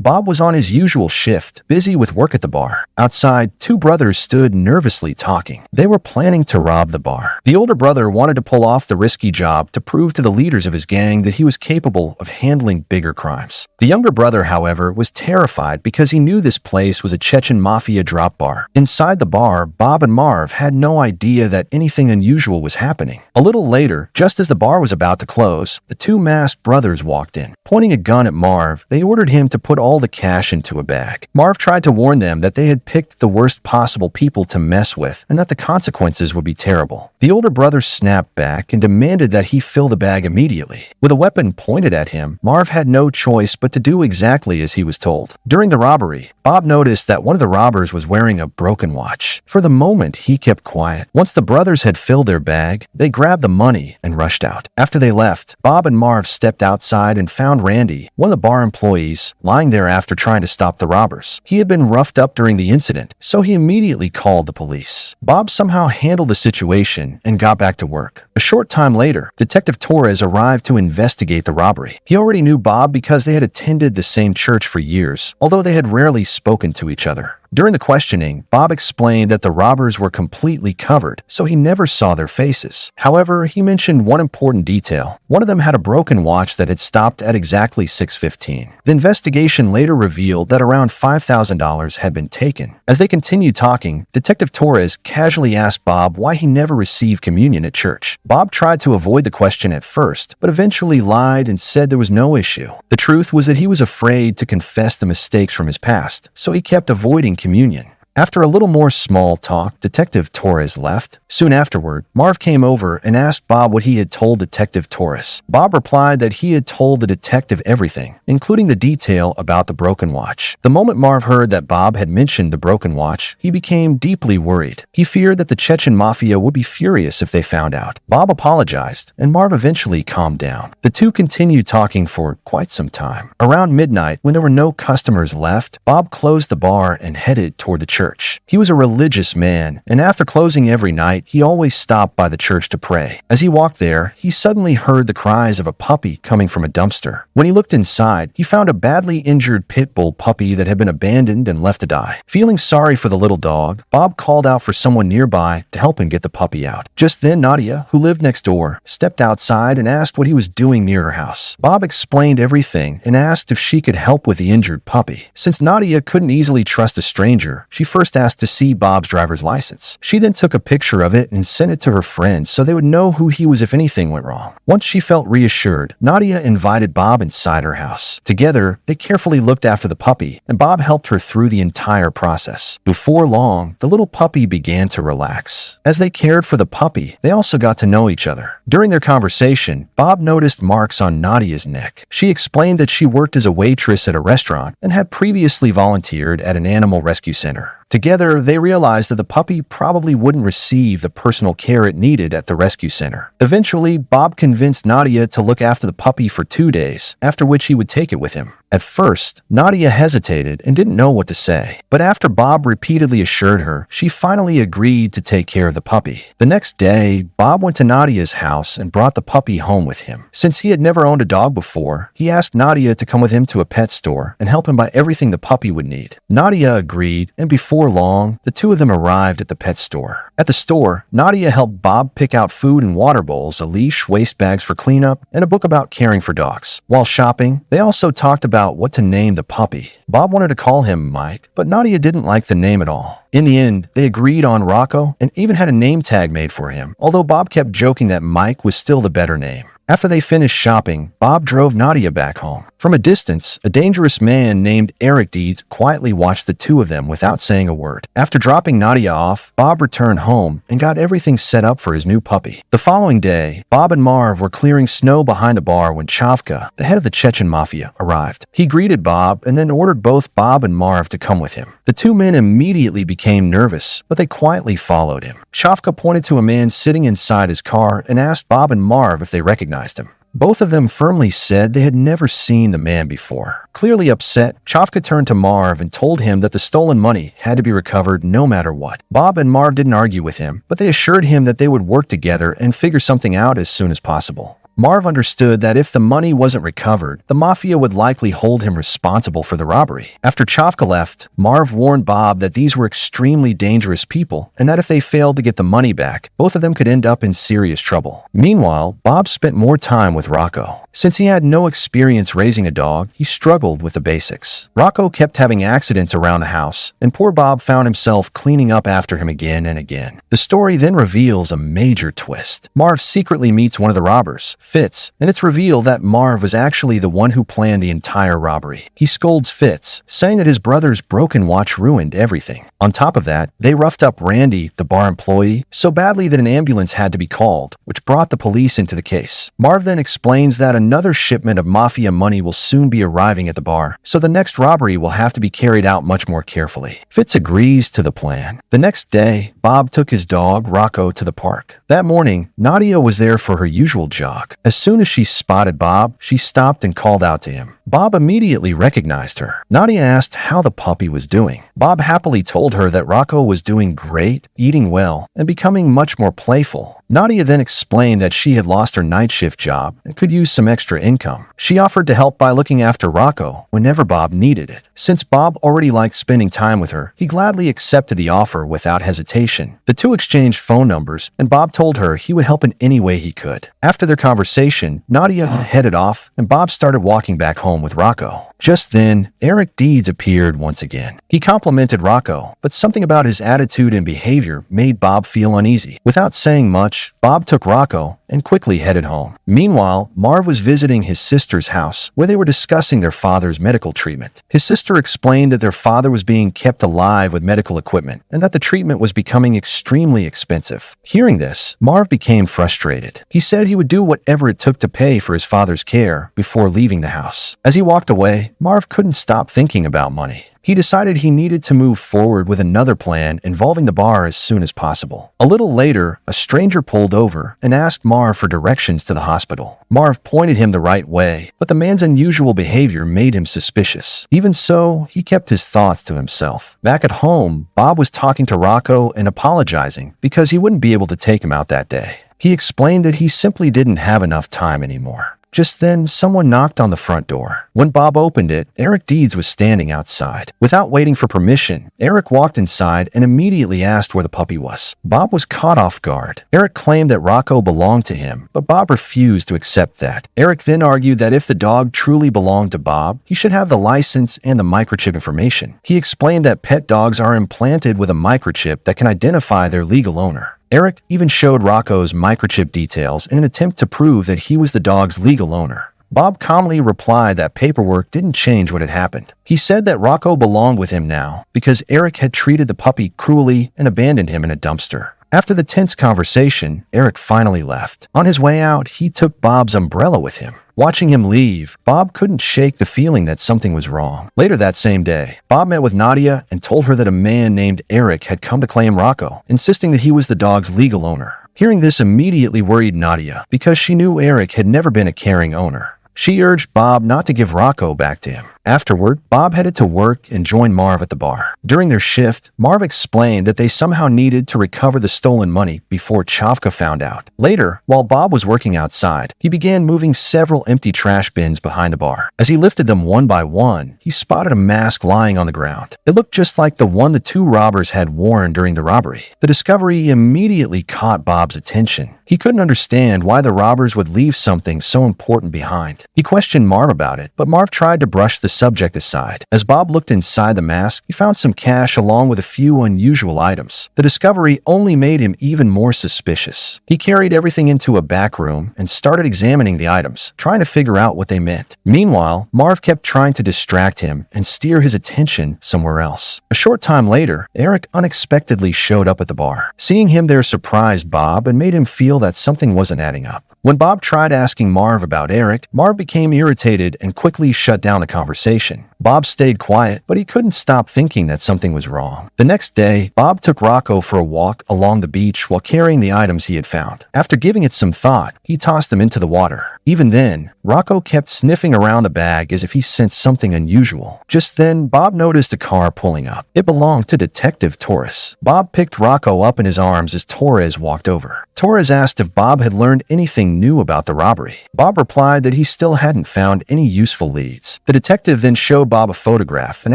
Bob was on his usual shift, busy with work at the bar. Outside, two brothers stood nervously talking. They were planning to rob the bar. The older brother wanted to pull off the risky job to prove to the leaders of his gang that he was capable of handling bigger crimes. The younger brother, however, was terrified because he knew this place was a Chechen mafia drop bar. Inside the bar, Bob and Marv had no idea that anything unusual was happening. A little later, just as the bar was about to close, the two masked brothers walked in. Pointing a gun at Marv, they ordered him to put all the cash into a bag. Marv tried to warn them that they had picked the worst possible people to mess with and that the consequences would be terrible. The older brother snapped back and demanded that he fill the bag immediately. With a weapon pointed at him, Marv had no choice but to do exactly as he was told. During the robbery, Bob noticed that one of the robbers was wearing a broken watch. For the moment, he kept quiet. Once the brothers had filled their bag, they grabbed the money and rushed out. After they left, Bob and Marv stepped outside and found Randy, one of the bar employees, lying there after trying to stop the robbers. He had been roughed up during the incident, so he immediately called the police. Bob somehow handled the situation and got back to work. A short time later, Detective Torres arrived to investigate the robbery. He already knew Bob because they had attended the same church for years, although they had rarely spoken to each other. During the questioning, Bob explained that the robbers were completely covered, so he never saw their faces. However, he mentioned one important detail. One of them had a broken watch that had stopped at exactly 6:15. The investigation later revealed that around $5,000 had been taken. As they continued talking, Detective Torres casually asked Bob why he never received communion at church. Bob tried to avoid the question at first, but eventually lied and said there was no issue. The truth was that he was afraid to confess the mistakes from his past, so he kept avoiding communion. After a little more small talk, Detective Torres left. Soon afterward, Marv came over and asked Bob what he had told Detective Torres. Bob replied that he had told the detective everything, including the detail about the broken watch. The moment Marv heard that Bob had mentioned the broken watch, he became deeply worried. He feared that the Chechen mafia would be furious if they found out. Bob apologized, and Marv eventually calmed down. The two continued talking for quite some time. Around midnight, when there were no customers left, Bob closed the bar and headed toward the church. He was a religious man, and after closing every night, he always stopped by the church to pray. As he walked there, he suddenly heard the cries of a puppy coming from a dumpster. When he looked inside, he found a badly injured pit bull puppy that had been abandoned and left to die. Feeling sorry for the little dog, Bob called out for someone nearby to help him get the puppy out. Just then, Nadia, who lived next door, stepped outside and asked what he was doing near her house. Bob explained everything and asked if she could help with the injured puppy. Since Nadia couldn't easily trust a stranger, she first asked to see Bob's driver's license. She then took a picture of it and sent it to her friends so they would know who he was if anything went wrong. Once she felt reassured, Nadia invited Bob inside her house. Together, they carefully looked after the puppy, and Bob helped her through the entire process. Before long, the little puppy began to relax. As they cared for the puppy, they also got to know each other. During their conversation, Bob noticed marks on Nadia's neck. She explained that she worked as a waitress at a restaurant and had previously volunteered at an animal rescue center. Together, they realized that the puppy probably wouldn't receive the personal care it needed at the rescue center. Eventually, Bob convinced Nadia to look after the puppy for 2 days, after which he would take it with him. At first, Nadia hesitated and didn't know what to say, but after Bob repeatedly assured her, she finally agreed to take care of the puppy. The next day, Bob went to Nadia's house and brought the puppy home with him. Since he had never owned a dog before, he asked Nadia to come with him to a pet store and help him buy everything the puppy would need. Nadia agreed, and before long, the two of them arrived at the pet store. At the store, Nadia helped Bob pick out food and water bowls, a leash, waste bags for cleanup, and a book about caring for dogs. While shopping, they also talked about what to name the puppy. Bob wanted to call him Mike, but Nadia didn't like the name at all. In the end, they agreed on Rocco and even had a name tag made for him, although Bob kept joking that Mike was still the better name. After they finished shopping, Bob drove Nadia back home. From a distance, a dangerous man named Eric Deeds quietly watched the two of them without saying a word. After dropping Nadia off, Bob returned home and got everything set up for his new puppy. The following day, Bob and Marv were clearing snow behind the bar when Chavka, the head of the Chechen mafia, arrived. He greeted Bob and then ordered both Bob and Marv to come with him. The two men immediately became nervous, but they quietly followed him. Chavka pointed to a man sitting inside his car and asked Bob and Marv if they recognized him. Both of them firmly said they had never seen the man before. Clearly upset, Chavka turned to Marv and told him that the stolen money had to be recovered no matter what. Bob and Marv didn't argue with him, but they assured him that they would work together and figure something out as soon as possible. Marv understood that if the money wasn't recovered, the mafia would likely hold him responsible for the robbery. After Chavka left, Marv warned Bob that these were extremely dangerous people and that if they failed to get the money back, both of them could end up in serious trouble. Meanwhile, Bob spent more time with Rocco. Since he had no experience raising a dog, he struggled with the basics. Rocco kept having accidents around the house, and poor Bob found himself cleaning up after him again and again. The story then reveals a major twist. Marv secretly meets one of the robbers, Fitz, and it's revealed that Marv was actually the one who planned the entire robbery. He scolds Fitz, saying that his brother's broken watch ruined everything. On top of that, they roughed up Randy, the bar employee, so badly that an ambulance had to be called, which brought the police into the case. Marv then explains that another shipment of mafia money will soon be arriving at the bar, so the next robbery will have to be carried out much more carefully. Fitz agrees to the plan. The next day, Bob took his dog, Rocco, to the park. That morning, Nadia was there for her usual jog. As soon as she spotted Bob, she stopped and called out to him. Bob immediately recognized her. Nadia asked how the puppy was doing. Bob happily told her that Rocco was doing great, eating well, and becoming much more playful. Nadia then explained that she had lost her night shift job and could use some extra income. She offered to help by looking after Rocco whenever Bob needed it. Since Bob already liked spending time with her, he gladly accepted the offer without hesitation. The two exchanged phone numbers, and Bob told her he would help in any way he could. After their conversation, Nadia headed off, and Bob started walking back home with Rocco. Just then, Eric Deeds appeared once again. He complimented Rocco, but something about his attitude and behavior made Bob feel uneasy. Without saying much, Bob took Rocco and quickly headed home. Meanwhile, Marv was visiting his sister's house, where they were discussing their father's medical treatment. His sister explained that their father was being kept alive with medical equipment, and that the treatment was becoming extremely expensive. Hearing this, Marv became frustrated. He said he would do whatever it took to pay for his father's care before leaving the house. As he walked away, Marv couldn't stop thinking about money. He decided he needed to move forward with another plan involving the bar as soon as possible. A little later, a stranger pulled over and asked Marv for directions to the hospital. Marv pointed him the right way, but the man's unusual behavior made him suspicious. Even so, he kept his thoughts to himself. Back at home, Bob was talking to Rocco and apologizing because he wouldn't be able to take him out that day. He explained that he simply didn't have enough time anymore. Just then, someone knocked on the front door. When Bob opened it, Eric Deeds was standing outside. Without waiting for permission, Eric walked inside and immediately asked where the puppy was. Bob was caught off guard. Eric claimed that Rocco belonged to him, but Bob refused to accept that. Eric then argued that if the dog truly belonged to Bob, he should have the license and the microchip information. He explained that pet dogs are implanted with a microchip that can identify their legal owner. Eric even showed Rocco's microchip details in an attempt to prove that he was the dog's legal owner. Bob calmly replied that paperwork didn't change what had happened. He said that Rocco belonged with him now because Eric had treated the puppy cruelly and abandoned him in a dumpster. After the tense conversation, Eric finally left. On his way out, he took Bob's umbrella with him. Watching him leave, Bob couldn't shake the feeling that something was wrong. Later that same day, Bob met with Nadia and told her that a man named Eric had come to claim Rocco, insisting that he was the dog's legal owner. Hearing this immediately worried Nadia because she knew Eric had never been a caring owner. She urged Bob not to give Rocco back to him. Afterward, Bob headed to work and joined Marv at the bar. During their shift, Marv explained that they somehow needed to recover the stolen money before Chavka found out. Later, while Bob was working outside, he began moving several empty trash bins behind the bar. As he lifted them one by one, he spotted a mask lying on the ground. It looked just like the one the two robbers had worn during the robbery. The discovery immediately caught Bob's attention. He couldn't understand why the robbers would leave something so important behind. He questioned Marv about it, but Marv tried to brush the subject aside. As Bob looked inside the mask, he found some cash along with a few unusual items. The discovery only made him even more suspicious. He carried everything into a back room and started examining the items, trying to figure out what they meant. Meanwhile, Marv kept trying to distract him and steer his attention somewhere else. A short time later, Eric unexpectedly showed up at the bar. Seeing him there surprised Bob and made him feel that something wasn't adding up. When Bob tried asking Marv about Eric, Marv became irritated and quickly shut down the conversation. Bob stayed quiet, but he couldn't stop thinking that something was wrong. The next day, Bob took Rocco for a walk along the beach while carrying the items he had found. After giving it some thought, he tossed them into the water. Even then, Rocco kept sniffing around the bag as if he sensed something unusual. Just then, Bob noticed a car pulling up. It belonged to Detective Torres. Bob picked Rocco up in his arms as Torres walked over. Torres asked if Bob had learned anything new about the robbery. Bob replied that he still hadn't found any useful leads. The detective then showed Bob a photograph and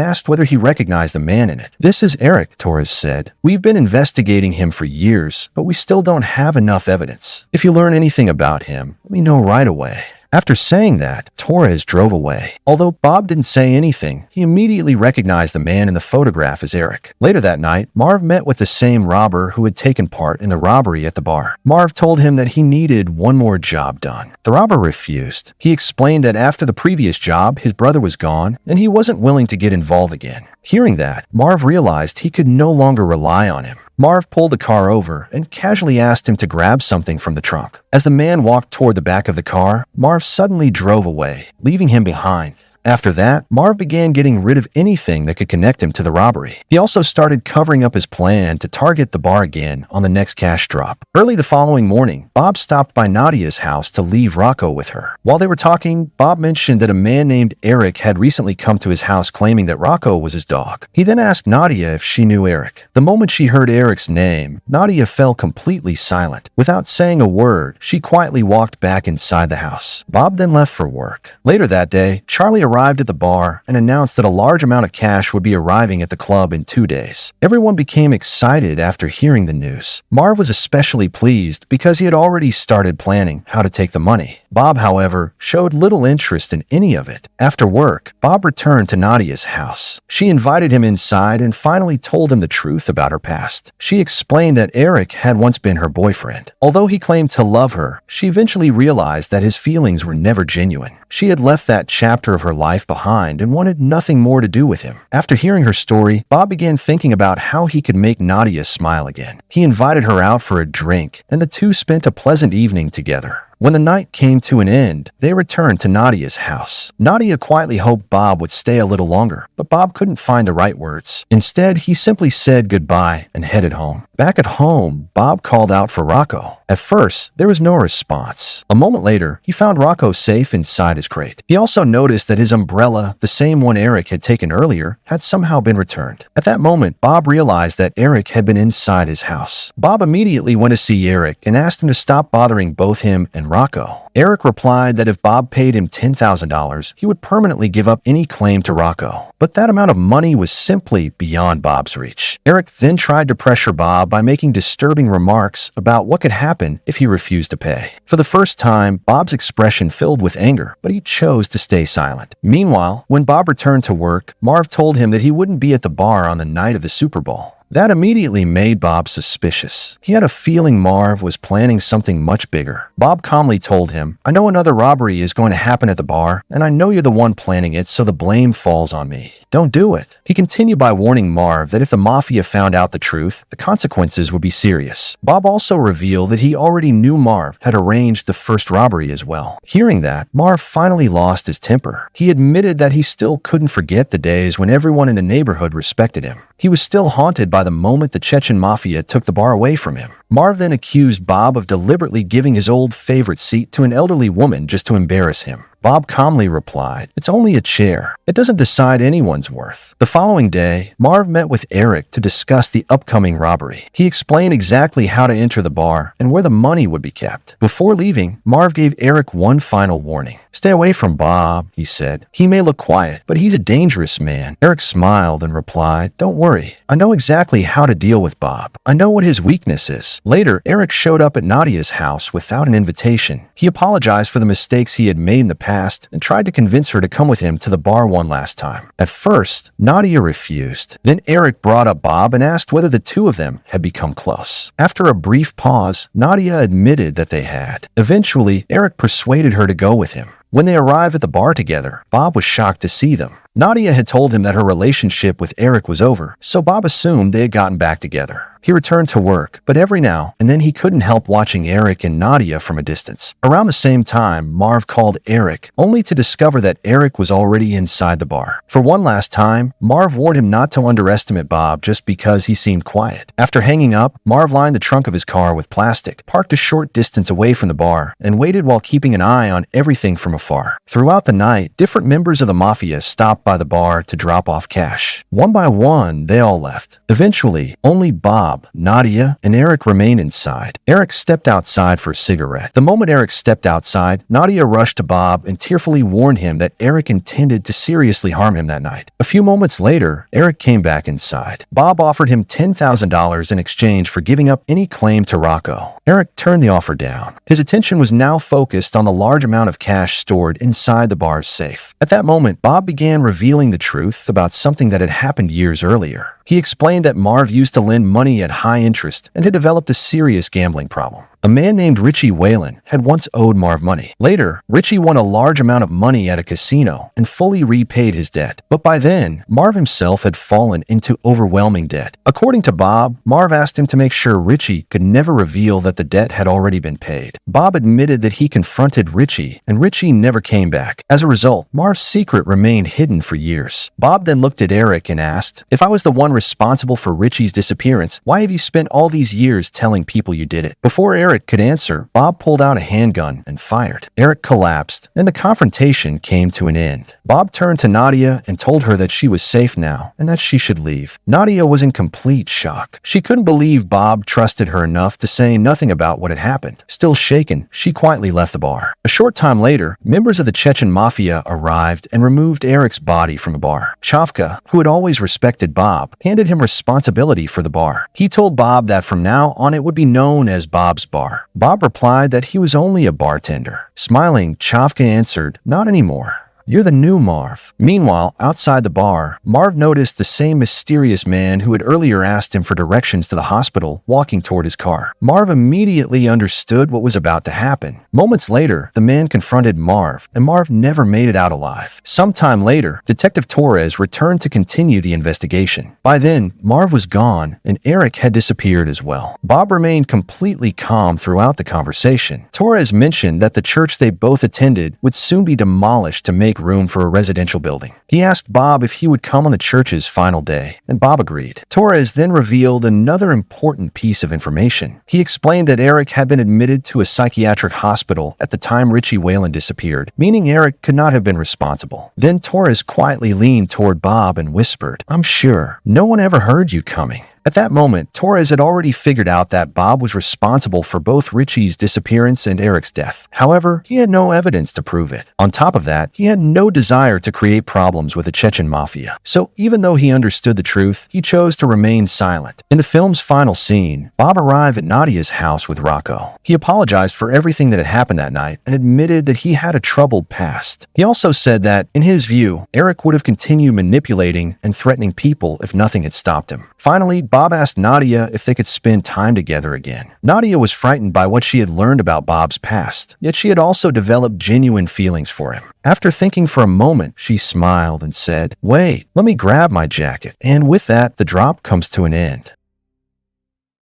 asked whether he recognized the man in it. "This is Eric," Torres said. "We've been investigating him for years, but we still don't have enough evidence. If you learn anything about him, let me know right away." After saying that, Torres drove away. Although Bob didn't say anything, he immediately recognized the man in the photograph as Eric. Later that night, Marv met with the same robber who had taken part in the robbery at the bar. Marv told him that he needed one more job done. The robber refused. He explained that after the previous job, his brother was gone, and he wasn't willing to get involved again. Hearing that, Marv realized he could no longer rely on him. Marv pulled the car over and casually asked him to grab something from the trunk. As the man walked toward the back of the car, Marv suddenly drove away, leaving him behind. After that, Marv began getting rid of anything that could connect him to the robbery. He also started covering up his plan to target the bar again on the next cash drop. Early the following morning, Bob stopped by Nadia's house to leave Rocco with her. While they were talking, Bob mentioned that a man named Eric had recently come to his house claiming that Rocco was his dog. He then asked Nadia if she knew Eric. The moment she heard Eric's name, Nadia fell completely silent. Without saying a word, she quietly walked back inside the house. Bob then left for work. Later that day, Charlie arrived at the bar and announced that a large amount of cash would be arriving at the club in 2 days. Everyone became excited after hearing the news. Marv was especially pleased because he had already started planning how to take the money. Bob, however, showed little interest in any of it. After work, Bob returned to Nadia's house. She invited him inside and finally told him the truth about her past. She explained that Eric had once been her boyfriend. Although he claimed to love her, she eventually realized that his feelings were never genuine. She had left that chapter of her life behind and wanted nothing more to do with him. After hearing her story, Bob began thinking about how he could make Nadia smile again. He invited her out for a drink, and the two spent a pleasant evening together. When the night came to an end, they returned to Nadia's house. Nadia quietly hoped Bob would stay a little longer, but Bob couldn't find the right words. Instead, he simply said goodbye and headed home. Back at home, Bob called out for Rocco. At first, there was no response. A moment later, he found Rocco safe inside his crate. He also noticed that his umbrella, the same one Eric had taken earlier, had somehow been returned. At that moment, Bob realized that Eric had been inside his house. Bob immediately went to see Eric and asked him to stop bothering both him and Rocco. Eric replied that if Bob paid him $10,000, he would permanently give up any claim to Rocco. But that amount of money was simply beyond Bob's reach. Eric then tried to pressure Bob by making disturbing remarks about what could happen if he refused to pay. For the first time, Bob's expression filled with anger, but he chose to stay silent. Meanwhile, when Bob returned to work, Marv told him that he wouldn't be at the bar on the night of the Super Bowl. That immediately made Bob suspicious. He had a feeling Marv was planning something much bigger. Bob calmly told him, "I know another robbery is going to happen at the bar, and I know you're the one planning it, so the blame falls on me. Don't do it." He continued by warning Marv that if the mafia found out the truth, the consequences would be serious. Bob also revealed that he already knew Marv had arranged the first robbery as well. Hearing that, Marv finally lost his temper. He admitted that he still couldn't forget the days when everyone in the neighborhood respected him. He was still haunted by the moment the Chechen mafia took the bar away from him. Marv then accused Bob of deliberately giving his old favorite seat to an elderly woman just to embarrass him. Bob calmly replied, "It's only a chair. It doesn't decide anyone's worth." The following day, Marv met with Eric to discuss the upcoming robbery. He explained exactly how to enter the bar and where the money would be kept. Before leaving, Marv gave Eric one final warning. "Stay away from Bob," he said. "He may look quiet, but he's a dangerous man." Eric smiled and replied, "Don't worry. I know exactly how to deal with Bob. I know what his weakness is." Later, Eric showed up at Nadia's house without an invitation. He apologized for the mistakes he had made in the past and tried to convince her to come with him to the bar one last time. At first, Nadia refused. Then Eric brought up Bob and asked whether the two of them had become close. After a brief pause, Nadia admitted that they had. Eventually, Eric persuaded her to go with him. When they arrived at the bar together, Bob was shocked to see them. Nadia had told him that her relationship with Eric was over, so Bob assumed they had gotten back together. He returned to work, but every now and then he couldn't help watching Eric and Nadia from a distance. Around the same time, Marv called Eric, only to discover that Eric was already inside the bar. For one last time, Marv warned him not to underestimate Bob just because he seemed quiet. After hanging up, Marv lined the trunk of his car with plastic, parked a short distance away from the bar, and waited while keeping an eye on everything from afar. Throughout the night, different members of the mafia stopped by the bar to drop off cash. One by one, they all left. Eventually, only Bob, Nadia, and Eric remained inside. Eric stepped outside for a cigarette. The moment Eric stepped outside, Nadia rushed to Bob and tearfully warned him that Eric intended to seriously harm him that night. A few moments later, Eric came back inside. Bob offered him $10,000 in exchange for giving up any claim to Rocco. Eric turned the offer down. His attention was now focused on the large amount of cash stored inside the bar's safe. At that moment, Bob began revealing the truth about something that had happened years earlier. He explained that Marv used to lend money at high interest and had developed a serious gambling problem. A man named Richie Whalen had once owed Marv money. Later, Richie won a large amount of money at a casino and fully repaid his debt. But by then, Marv himself had fallen into overwhelming debt. According to Bob, Marv asked him to make sure Richie could never reveal that the debt had already been paid. Bob admitted that he confronted Richie, and Richie never came back. As a result, Marv's secret remained hidden for years. Bob then looked at Eric and asked, "If I was the one responsible for Richie's disappearance, why have you spent all these years telling people you did it?" Before Eric could answer, Bob pulled out a handgun and fired. Eric collapsed, and the confrontation came to an end. Bob turned to Nadia and told her that she was safe now and that she should leave. Nadia was in complete shock. She couldn't believe Bob trusted her enough to say nothing about what had happened. Still shaken, she quietly left the bar. A short time later, members of the Chechen mafia arrived and removed Eric's body from the bar. Chavka, who had always respected Bob, handed him responsibility for the bar. He told Bob that from now on it would be known as Bob's Bar. Bob replied that he was only a bartender. Smiling, Chavka answered, "Not anymore. You're the new Marv." Meanwhile, outside the bar, Marv noticed the same mysterious man who had earlier asked him for directions to the hospital walking toward his car. Marv immediately understood what was about to happen. Moments later, the man confronted Marv, and Marv never made it out alive. Sometime later, Detective Torres returned to continue the investigation. By then, Marv was gone, and Eric had disappeared as well. Bob remained completely calm throughout the conversation. Torres mentioned that the church they both attended would soon be demolished to make room for a residential building. He asked Bob if he would come on the church's final day, and Bob agreed. Torres then revealed another important piece of information. He explained that Eric had been admitted to a psychiatric hospital at the time Richie Whalen disappeared, meaning Eric could not have been responsible. Then Torres quietly leaned toward Bob and whispered, "I'm sure no one ever heard you coming." At that moment, Torres had already figured out that Bob was responsible for both Richie's disappearance and Eric's death. However, he had no evidence to prove it. On top of that, he had no desire to create problems with the Chechen mafia. So even though he understood the truth, he chose to remain silent. In the film's final scene, Bob arrived at Nadia's house with Rocco. He apologized for everything that had happened that night and admitted that he had a troubled past. He also said that, in his view, Eric would have continued manipulating and threatening people if nothing had stopped him. Finally, Bob asked Nadia if they could spend time together again. Nadia was frightened by what she had learned about Bob's past, yet she had also developed genuine feelings for him. After thinking for a moment, she smiled and said, "Wait, let me grab my jacket." And with that, the drop comes to an end.